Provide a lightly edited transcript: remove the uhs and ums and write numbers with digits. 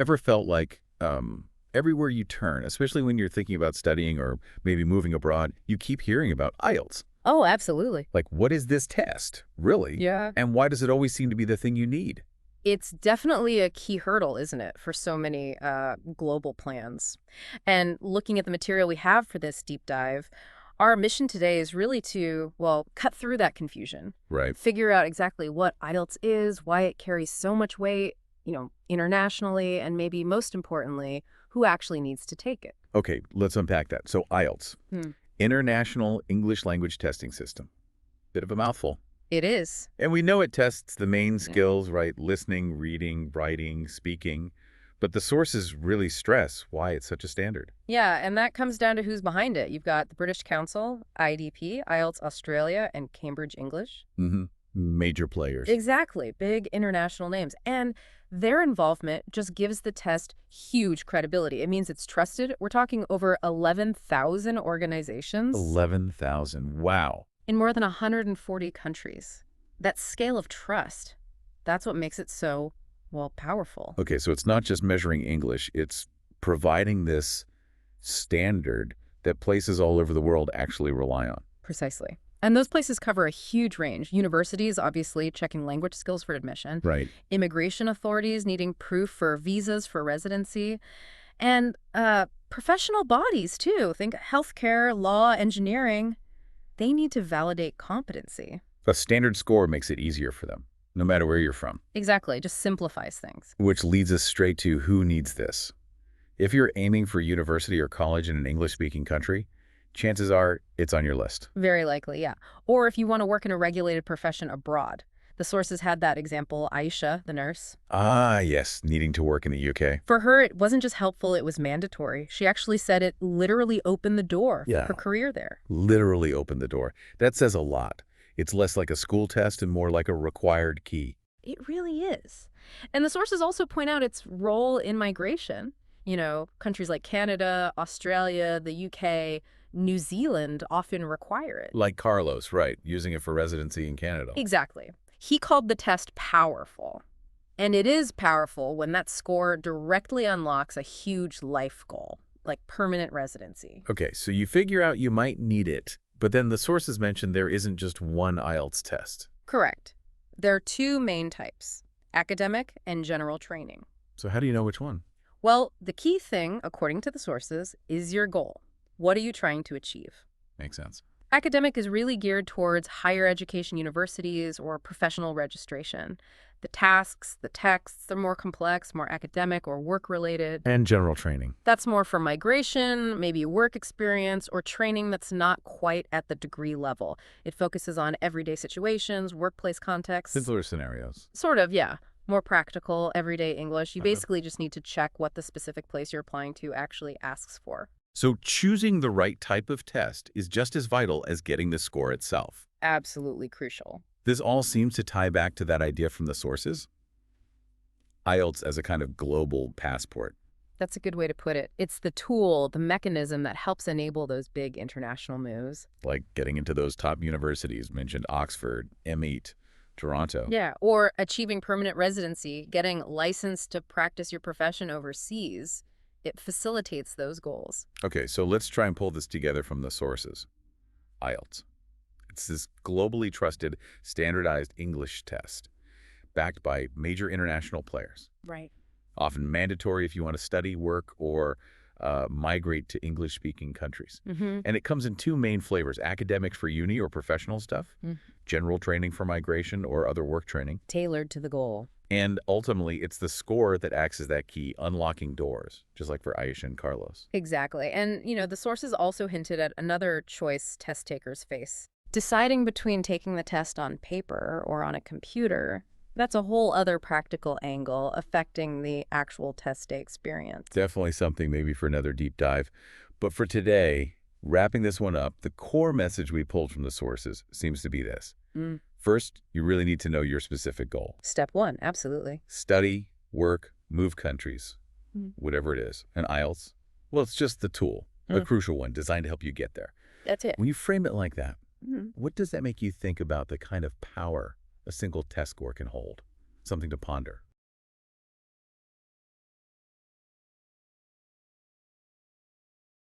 Ever felt like everywhere you turn, especially when you're thinking about studying or maybe moving abroad, you keep hearing about IELTS? Oh, absolutely. Like, what is this test, really? Yeah. And why does it always seem to be the thing you need? It's definitely a key hurdle, isn't it, for so many global plans. And looking at the material we have for this deep dive, our mission today is really to, well, cut through that confusion, Right. figure out exactly what IELTS is, why it carries so much weight, internationally, and maybe most importantly, who actually needs to take it. Okay, let's unpack that. So IELTS, International English Language Testing System. Bit of a mouthful. It is. And we know it tests the main skills, right? Listening, reading, writing, speaking. But the sources really stress why it's such a standard. Yeah, and that comes down to who's behind it. You've got the British Council, IDP, IELTS Australia, and Cambridge English. Major players. Exactly. Big international names. And their involvement just gives the test huge credibility. It means it's trusted. We're talking over 11,000 organizations. 11,000. Wow. In more than 140 countries. That scale of trust, that's what makes it so, well, powerful. Okay, so it's not just measuring English. It's providing this standard that places all over the world actually rely on. Precisely. And those places cover a huge range. Universities, obviously, checking language skills for admission. Right. Immigration authorities needing proof for visas for residency. And professional bodies, too. Think healthcare, law, engineering. They need to validate competency. A standard score makes it easier for them, no matter where you're from. Exactly. Just simplifies things. Which leads us straight to who needs this. If you're aiming for university or college in an English-speaking country, chances are it's on your list. Very likely, yeah. Or if you want to work in a regulated profession abroad. The sources had that example, Aisha, the nurse. Ah, yes, needing to work in the UK. For her, it wasn't just helpful, it was mandatory. She actually said it literally opened the door for her career there. Literally opened the door. That says a lot. It's less like a school test and more like a required key. It really is. And the sources also point out its role in migration. Countries like Canada, Australia, the UK, New Zealand often require it. Like Carlos, right, using it for residency in Canada. Exactly. He called the test powerful. And it is powerful when that score directly unlocks a huge life goal, like permanent residency. Okay, so you figure out you might need it, but then the sources mention there isn't just one IELTS test. Correct. There are two main types, academic and general training. So how do you know which one? Well, the key thing, according to the sources, is your goal. What are you trying to achieve? Makes sense. Academic is really geared towards higher education universities or professional registration. The tasks, the texts, they're more complex, more academic or work-related. And general training. That's more for migration, maybe work experience, or training that's not quite at the degree level. It focuses on everyday situations, workplace contexts. Simpler scenarios. Sort of, yeah. More practical, everyday English. You basically just need to check what the specific place you're applying to actually asks for. So choosing the right type of test is just as vital as getting the score itself. Absolutely crucial. This all seems to tie back to that idea from the sources. IELTS as a kind of global passport. That's a good way to put it. It's the tool, the mechanism that helps enable those big international moves. Like getting into those top universities, mentioned Oxford, M8, Toronto. Yeah, or achieving permanent residency, getting licensed to practice your profession overseas. It facilitates those goals. Okay, so let's try and pull this together from the sources. IELTS. It's this globally trusted, standardized English test, backed by major international players. Right. Often mandatory if you want to study, work, or migrate to English-speaking countries. And it comes in two main flavors, academic for uni or professional stuff, general training for migration or other work training. Tailored to the goal. And ultimately, it's the score that acts as that key, unlocking doors, just like for Aisha and Carlos. Exactly. And, the sources also hinted at another choice test takers face. Deciding between taking the test on paper or on a computer, that's a whole other practical angle affecting the actual test day experience. Definitely something maybe for another deep dive. But for today, wrapping this one up, the core message we pulled from the sources seems to be this. First, you really need to know your specific goal. Step one, absolutely. Study, work, move countries, whatever it is. And IELTS, well, it's just the tool, a crucial one designed to help you get there. That's it. When you frame it like that, what does that make you think about the kind of power a single test score can hold? Something to ponder.